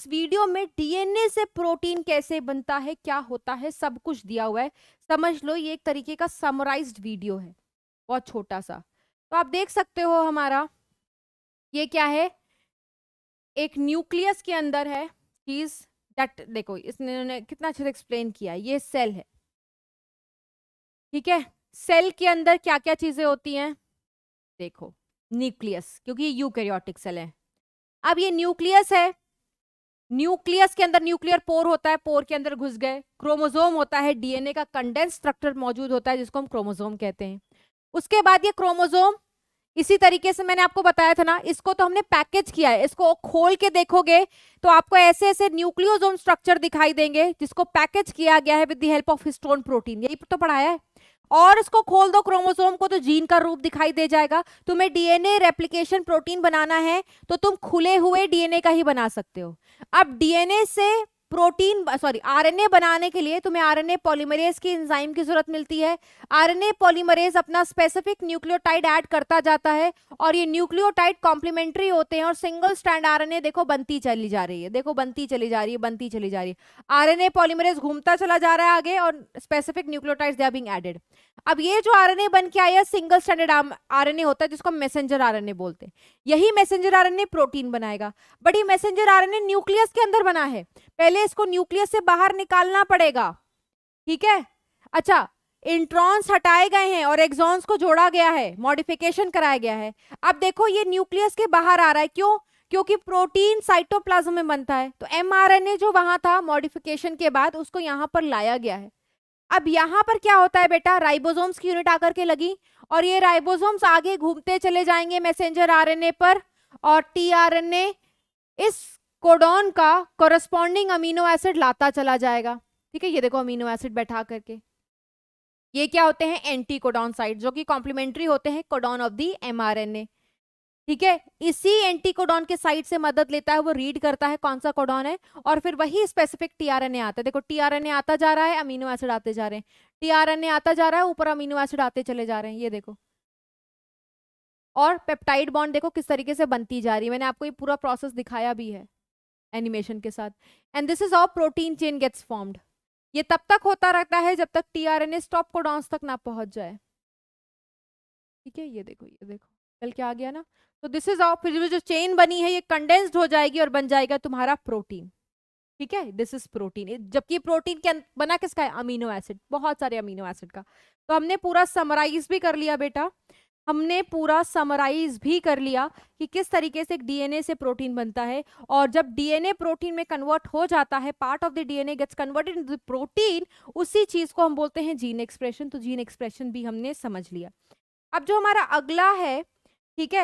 Video में DNA से protein कैसे बनता है, क्या होता है, सब कुछ दिया हुआ है। समझ लो ये एक तरीके का समराइज्ड वीडियो है, बहुत छोटा सा। तो आप देख सकते हो हमारा ये क्या है, एक न्यूक्लियस के अंदर है चीज दैट, देखो इसने कितना अच्छे से एक्सप्लेन किया है। ये सेल है, ठीक है। सेल के अंदर क्या क्या चीजें होती हैं, देखो न्यूक्लियस, क्योंकि ये यूकैरियोटिक सेल है। अब ये न्यूक्लियस है, न्यूक्लियस के अंदर न्यूक्लियर पोर होता है, पोर के अंदर घुस गए। क्रोमोसोम होता है, डीएनए का कंडेंस स्ट्रक्चर मौजूद होता है जिसको हम क्रोमोसोम कहते हैं। उसके बाद ये क्रोमोसोम इसी तरीके से मैंने आपको बताया था ना, इसको तो हमने पैकेज किया है। इसको खोल के देखोगे तो आपको ऐसे ऐसे न्यूक्लियोसोम स्ट्रक्चर दिखाई देंगे जिसको पैकेज किया गया है with the help of histone protein, यही तो पढ़ाया है। और इसको खोल दो क्रोमोसोम को तो जीन का रूप दिखाई दे जाएगा। तुम्हें डीएनए रेप्लिकेशन प्रोटीन बनाना है तो तुम खुले हुए डीएनए का ही बना सकते हो। अब डीएनए से प्रोटीन आरएनए बनाने के लिए तुम्हें आरएनए पॉलीमरेज की एंजाइम की जरूरत मिलती है। आरएनए पॉलीमरेज अपना स्पेसिफिक न्यूक्लियोटाइड ऐड करता जाता है और ये न्यूक्लियोटाइड कॉम्प्लीमेंट्री होते हैं और सिंगल स्ट्रैंड आरएनए देखो बनती चली जा रही है, देखो बनती चली जा रही है, बनती चली जा रही है। आरएनए पॉलीमरेज घूमता चला जा रहा है आगे और specific nucleotides they are being added. अब ये जो आरएनए बन के आया सिंगल स्ट्रैंडेड आरएनए होता है जिसको मैसेंजर आरएनए बोलते हैं। यही मैसेंजर आरएनए प्रोटीन बनाएगा। बट ये मैसेंजर आरएनए न्यूक्लियस के अंदर बना है, पहले इसको न्यूक्लियस से बाहर निकालना पड़ेगा, ठीक है। अच्छा, इंट्रॉन्स हटाए गए हैं और एक्सॉन्स को जोड़ा गया है, मॉडिफिकेशन कराया गया है। अब देखो ये न्यूक्लियस के बाहर आ रहा है, क्यों? क्योंकि प्रोटीन साइटोप्लाज्म में बनता है, तो एमआरएनए जो वहां था मॉडिफिकेशन के बाद उसको यहां पर लाया गया है। अब यहां पर क्या होता है बेटा, राइबोसोम्स की यूनिट आकर के लगी और ये राइबोसोम्स आगे घूमते चले जाएंगे मैसेंजर आरएनए पर, और टीआरएनए इस कोडॉन का कोरस्पॉन्डिंग अमीनो एसिड लाता चला जाएगा, ठीक है। ये देखो अमीनो एसिड बैठा करके, ये क्या होते हैं, एंटी कोडॉन साइट, जो कि कॉम्प्लीमेंट्री होते हैं कोडॉन ऑफ दी एमआरएनए, ठीक है। इसी एंटी कोडॉन के साइट से मदद लेता है, वो रीड करता है कौन सा कोडॉन है और फिर वही स्पेसिफिक टीआरएनए आता है। देखो टीआरएनए आता जा रहा है, अमीनो एसिड आते जा रहे हैं, टीआरएनए आता जा रहा है, ऊपर अमीनो एसिड आते चले जा रहे हैं, ये देखो। और पेप्टाइड बॉन्ड देखो किस तरीके से बनती जा रही है, मैंने आपको ये पूरा प्रोसेस दिखाया भी है एनिमेशन के साथ। And this is how protein chain gets formed. ये तब तक होता रहता है जब तक टीआरएनए स्टॉप कोडॉन्स तक ना पहुंच जाए, ठीक है। ये देखो, ये देखो चल के आ गया ना। तो दिस इज हाउ, फिर जो चेन बनी है ये कंडेंस्ड हो जाएगी और बन जाएगा तुम्हारा प्रोटीन, ठीक है। दिस इज प्रोटीन, जबकि प्रोटीन के बना किसका है, अमीनो एसिड, बहुत सारे अमीनो एसिड का। तो हमने पूरा समराइज भी कर लिया बेटा, हमने पूरा समराइज भी कर लिया कि किस तरीके से डीएनए से प्रोटीन बनता है। और जब डीएनए प्रोटीन में कन्वर्ट हो जाता है, part of the DNA gets converted into the protein, उसी चीज को हम बोलते हैं जीन एक्सप्रेशन। तो जीन एक्सप्रेशन भी हमने समझ लिया। अब जो हमारा अगला है, ठीक है,